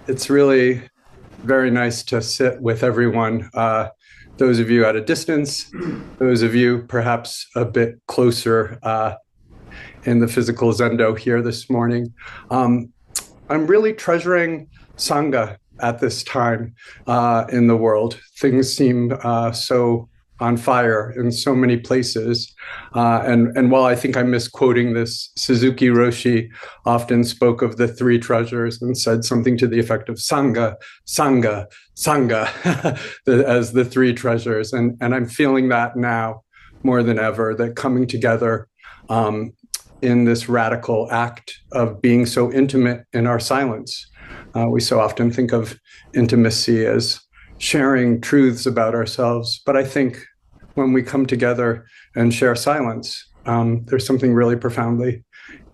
It's really very nice to sit with everyone. Those of you at a distance, those of you perhaps a bit closer in the physical Zendo here this morning. I'm really treasuring Sangha at this time in the world. Things seem so on fire in so many places. And while I think I'm misquoting this, Suzuki Roshi often spoke of the three treasures and said something to the effect of Sangha, Sangha, Sangha as the three treasures. And I'm feeling that now more than ever, that coming together in this radical act of being so intimate in our silence. We so often think of intimacy as sharing truths about ourselves, but I think when we come together and share silence, there's something really profoundly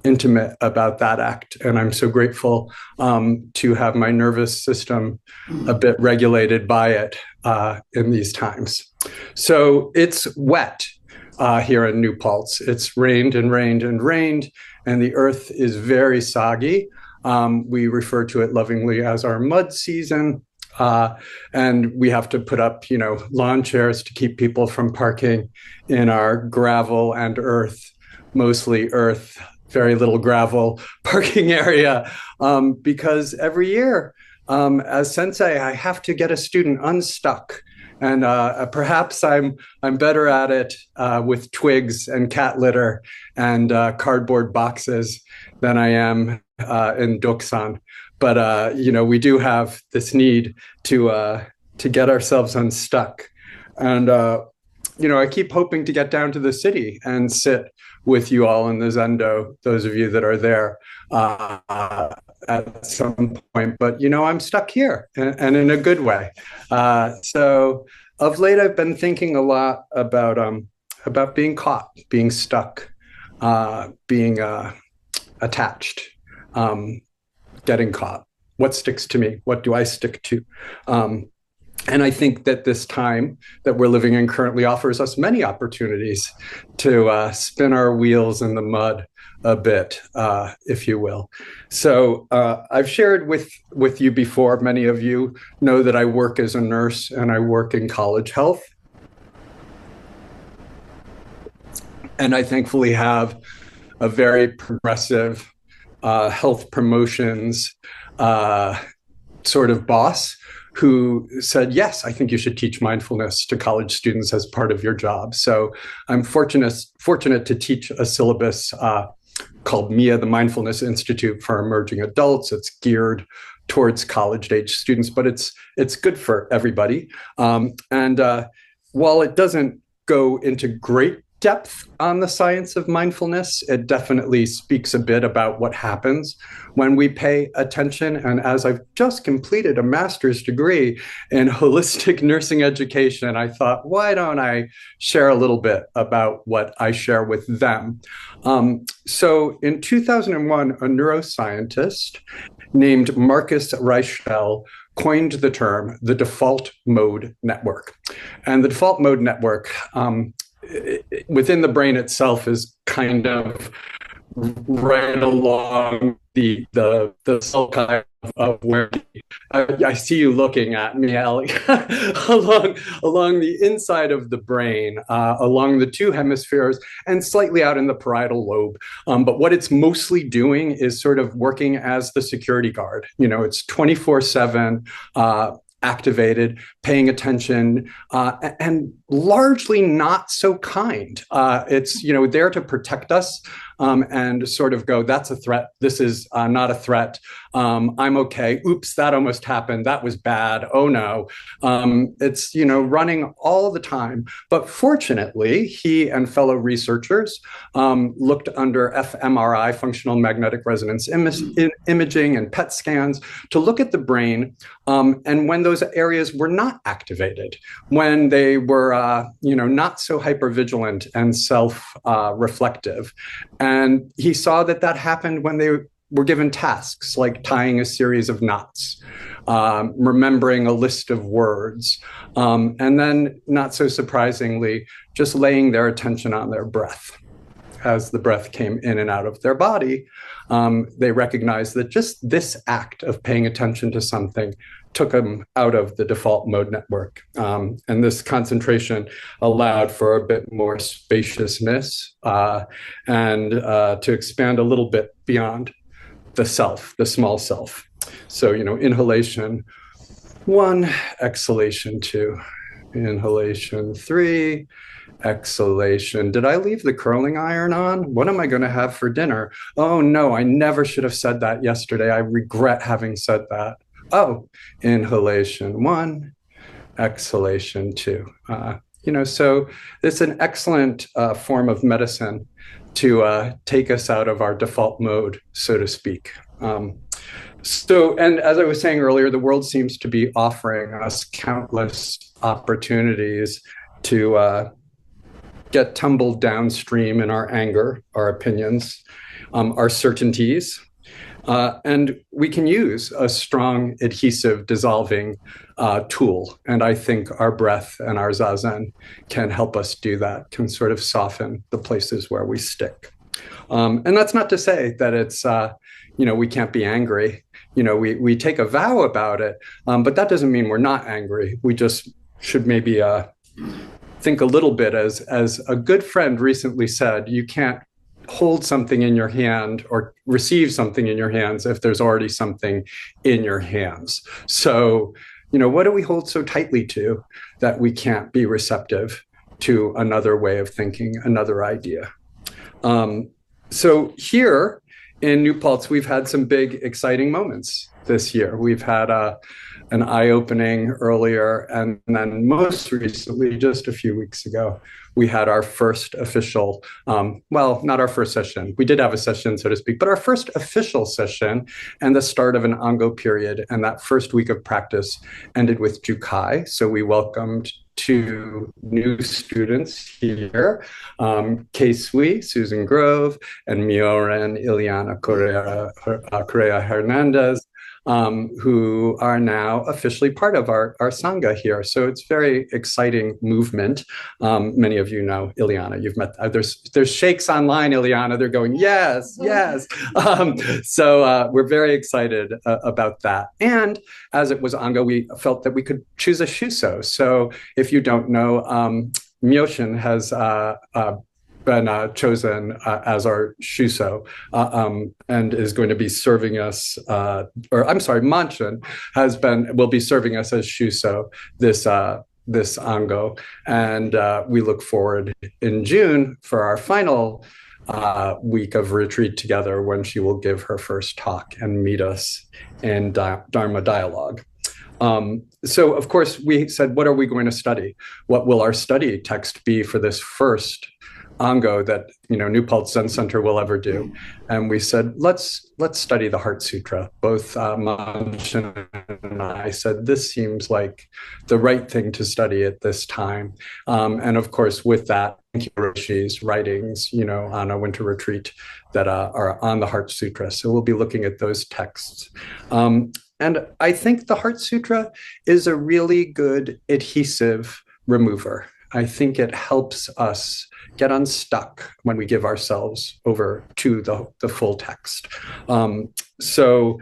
intimate about that act. And I'm so grateful to have my nervous system a bit regulated by it in these times. So it's wet here in New Paltz. It's rained and rained and rained, and the earth is very soggy. We refer to it lovingly as our mud season. And we have to put up, lawn chairs to keep people from parking in our gravel and earth, mostly earth, very little gravel parking area, because every year, as sensei, I have to get a student unstuck. And perhaps I'm better at it with twigs and cat litter and cardboard boxes than I am in Doksan. But we do have this need to get ourselves unstuck, and I keep hoping to get down to the city and sit with you all in the Zendo. Those of you that are there at some point, but I'm stuck here, and in a good way. So of late, I've been thinking a lot about being caught, being stuck, being attached. Getting caught. What sticks to me? What do I stick to? And I think that this time that we're living in currently offers us many opportunities to spin our wheels in the mud a bit, if you will. So I've shared with you before, many of you know that I work as a nurse and I work in college health. And I thankfully have a very progressive health promotions sort of boss who said, yes, I think you should teach mindfulness to college students as part of your job. So I'm fortunate to teach a syllabus called MIA, the Mindfulness Institute for Emerging Adults. It's geared towards college-age students, but it's good for everybody. And while it doesn't go into great depth on the science of mindfulness, it definitely speaks a bit about what happens when we pay attention. And as I've just completed a master's degree in holistic nursing education, I thought, why don't I share a little bit about what I share with them? So in 2001, a neuroscientist named Marcus Reichel coined the term the default mode network. And the default mode network within the brain itself is kind of right along the sulci of where I see you looking at me, Allie, along the inside of the brain, along the two hemispheres, and slightly out in the parietal lobe. But what it's mostly doing is sort of working as the security guard. It's 24/7. Activated, paying attention, and largely not so kind. It's there to protect us and sort of go, that's a threat. This is not a threat. I'm okay. Oops, that almost happened. That was bad. Oh no. It's running all the time. But fortunately, he and fellow researchers looked under fMRI, functional magnetic resonance imaging, and PET scans to look at the brain. And when those areas were not activated, when they were not so hypervigilant and self-reflective. And he saw that happened when they were given tasks like tying a series of knots, remembering a list of words, and then, not so surprisingly, just laying their attention on their breath. as the breath came in and out of their body, they recognized that just this act of paying attention to something took them out of the default mode network. And this concentration allowed for a bit more spaciousness and to expand a little bit beyond the self, the small self. So, inhalation 1, exhalation 2, inhalation 3, exhalation. Did I leave the curling iron on? What am I going to have for dinner? Oh, no, I never should have said that yesterday. I regret having said that. Oh, inhalation 1, exhalation 2. So it's an excellent form of medicine to take us out of our default mode, so to speak. And as I was saying earlier, the world seems to be offering us countless opportunities to get tumbled downstream in our anger, our opinions, our certainties. And we can use a strong, adhesive, dissolving tool. And I think our breath and our zazen can help us do that, can sort of soften the places where we stick. And that's not to say that it's, we can't be angry. We take a vow about it, but that doesn't mean we're not angry. We just should maybe think a little bit, as a good friend recently said, you can't hold something in your hand or receive something in your hands if there's already something in your hands. So, what do we hold so tightly to that we can't be receptive to another way of thinking, another idea? So here in New Paltz, we've had some big, exciting moments this year. We've had an eye-opening earlier, and then most recently, just a few weeks ago, we had our first official, not our first session. We did have a session, so to speak, but our first official session and the start of an Ango period. And that first week of practice ended with Jukai. So we welcomed 2 new students here, Kesui, Susan Grove, and Mioren Ileana Correa Hernandez, who are now officially part of our Sangha here. So it's very exciting movement. Many of you know Ileana. You've met, there's shakes online, Ileana. They're going, yes, yes. So we're very excited about that. And as it was Ango, we felt that we could choose a Shuso. So if you don't know, Myoshin has been chosen as our Shuso and is going to be serving us, Manchin will be serving us as Shuso this Ango. And we look forward in June for our final week of retreat together, when she will give her first talk and meet us in Dharma dialogue. So, of course, we said, what are we going to study? What will our study text be for this first Ango that New Paltz Zen Center will ever do? And we said, let's study the Heart Sutra. Both Manchin and I said, this seems like the right thing to study at this time. And of course, with that, Rishi's writings, on a winter retreat that are on the Heart Sutra. So we'll be looking at those texts. And I think the Heart Sutra is a really good adhesive remover. I think it helps us get unstuck when we give ourselves over to the full text. So,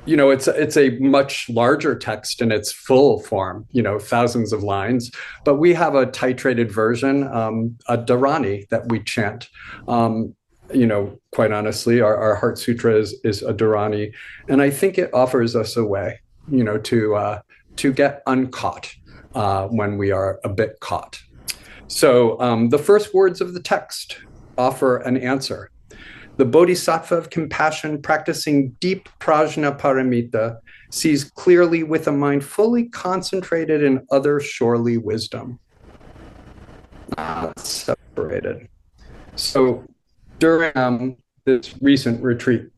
it's a much larger text in its full form, thousands of lines, but we have a titrated version, a Dharani that we chant. Quite honestly, our Heart Sutra is a Dharani, and I think it offers us a way, to get uncaught when we are a bit caught. So the first words of the text offer an answer. The Bodhisattva of compassion, practicing deep prajna paramita, sees clearly with a mind fully concentrated in other surely wisdom. Not separated. So during this recent retreat,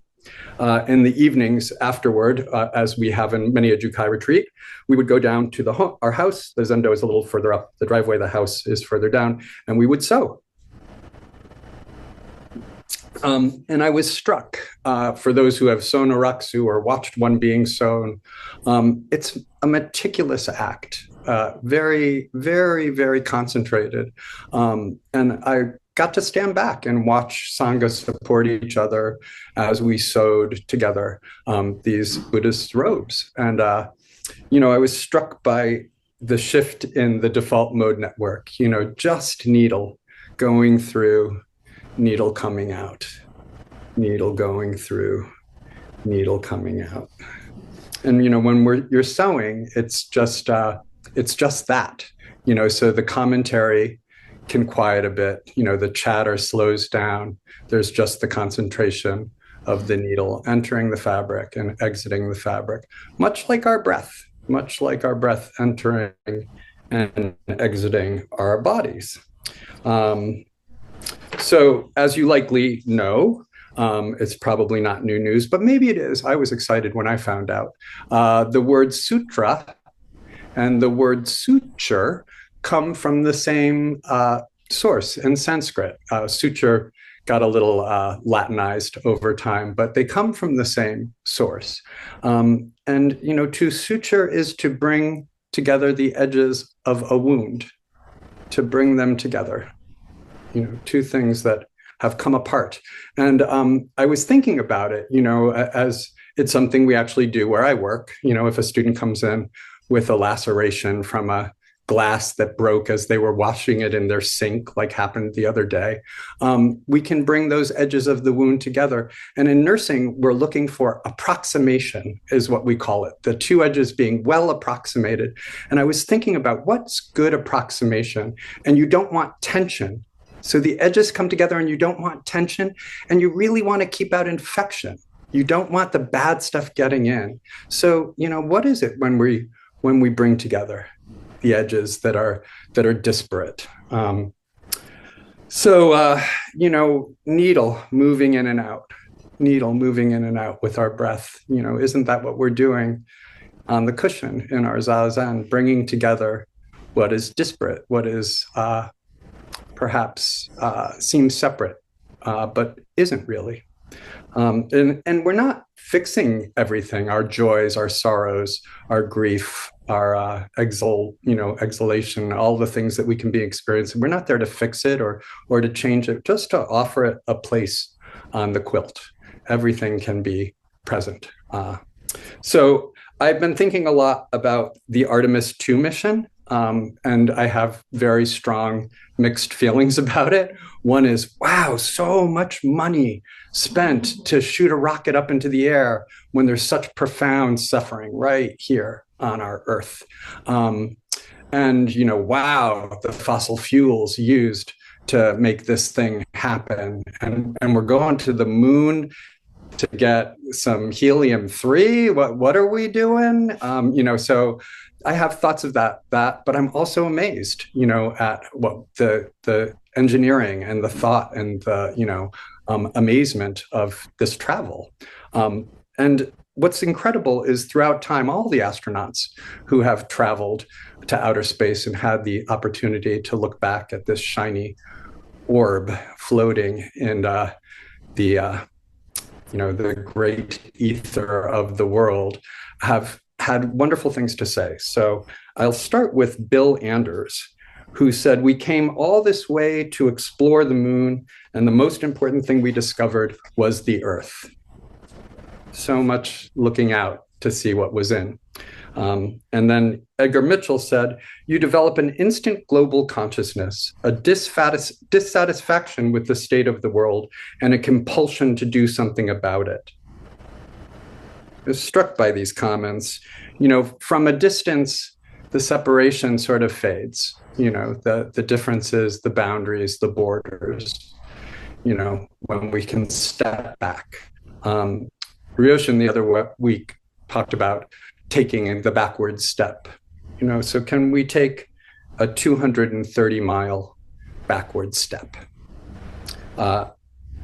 in the evenings afterward, as we have in many a Jukai retreat, we would go down to our house. The Zendo is a little further up the driveway. The house is further down, and we would sew. And I was struck, for those who have sewn a rakusu or watched one being sewn, it's a meticulous act, very, very, very concentrated. And got to stand back and watch Sangha support each other as we sewed together these Buddhist robes. And, I was struck by the shift in the default mode network, just needle going through, needle coming out, needle going through, needle coming out. And when you're sewing, it's just that. So the commentary can quiet a bit. The chatter slows down. There's just the concentration of the needle entering the fabric and exiting the fabric, much like our breath entering and exiting our bodies. So as you likely know, it's probably not new news, but maybe it is. I was excited when I found out. The word sutra and the word suture come from the same source in Sanskrit. Suture got a little Latinized over time, but they come from the same source. And, to suture is to bring together the edges of a wound, to bring them together. Two things that have come apart. And I was thinking about it, as it's something we actually do where I work. If a student comes in with a laceration from a glass that broke as they were washing it in their sink, like happened the other day, we can bring those edges of the wound together. And in nursing, we're looking for approximation, is what we call it, the two edges being well approximated. And I was thinking about what's good approximation, and you don't want tension. So the edges come together and you don't want tension, and you really want to keep out infection. You don't want the bad stuff getting in. So, what is it when we bring together the edges that are disparate? Needle moving in and out with our breath. Isn't that what we're doing on the cushion in our zazen, bringing together what is disparate, what is perhaps seems separate, but isn't really. And we're not fixing everything, our joys, our sorrows, our grief, our exhalation, all the things that we can be experiencing. We're not there to fix it or to change it, just to offer it a place on the quilt. Everything can be present. So I've been thinking a lot about the Artemis II mission, and I have very strong mixed feelings about it. One is, wow, so much money spent to shoot a rocket up into the air when there's such profound suffering right here on our Earth. Wow, the fossil fuels used to make this thing happen. And we're going to the moon to get some helium-3. What are we doing? So I have thoughts of that, but I'm also amazed, at what the engineering and the thought and the, amazement of this travel. And what's incredible is throughout time, all the astronauts who have traveled to outer space and had the opportunity to look back at this shiny orb floating in the great ether of the world have had wonderful things to say. So I'll start with Bill Anders, who said, "We came all this way to explore the moon, and the most important thing we discovered was the Earth." So much looking out to see what was in. And then Edgar Mitchell said, "You develop an instant global consciousness, a dissatisfaction with the state of the world, and a compulsion to do something about it." I was struck by these comments. From a distance, the separation sort of fades. The differences, the boundaries, the borders, when we can step back. Ryoshin the other week talked about taking the backward step. So can we take a 230-mile backward step?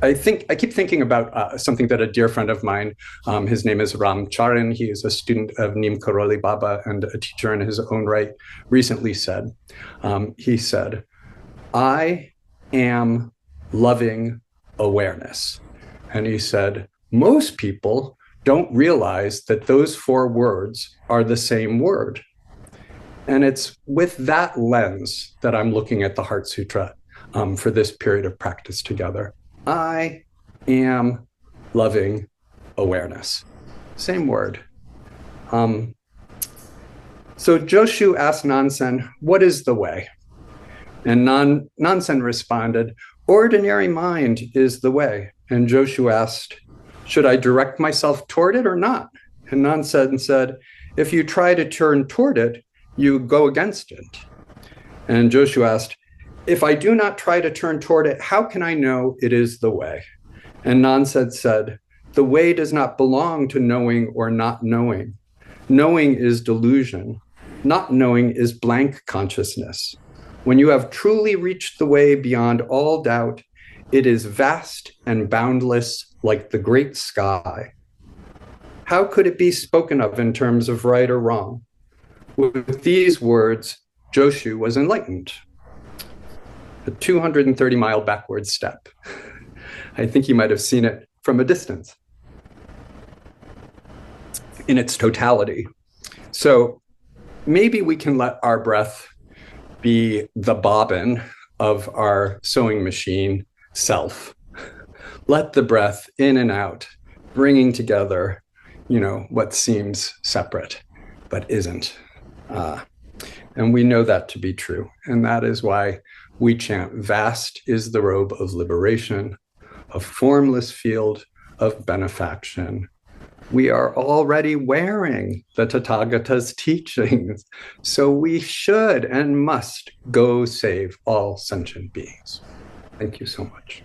I keep thinking about something that a dear friend of mine, his name is Ram Charan. He is a student of Neem Karoli Baba and a teacher in his own right, recently said. He said, "I am loving awareness." And he said, most people don't realize that those 4 words are the same word. And it's with that lens that I'm looking at the Heart Sutra. for this period of practice together. I am loving awareness. Same word. So Joshu asked Nansen, what is the way? And Nansen responded, ordinary mind is the way. And Joshu asked, should I direct myself toward it or not? And Nansen said, if you try to turn toward it, you go against it. And Joshu asked, if I do not try to turn toward it, how can I know it is the way? And Nansen said, the way does not belong to knowing or not knowing. Knowing is delusion. Not knowing is blank consciousness. When you have truly reached the way beyond all doubt, it is vast and boundless like the great sky. How could it be spoken of in terms of right or wrong? With these words, Joshu was enlightened. A 230-mile backward step. I think he might have seen it from a distance in its totality. So maybe we can let our breath be the bobbin of our sewing machine self. Let the breath in and out, bringing together, what seems separate, but isn't. And we know that to be true. And that is why we chant, vast is the robe of liberation, a formless field of benefaction. We are already wearing the Tathagata's teachings, so we should and must go save all sentient beings. Thank you so much.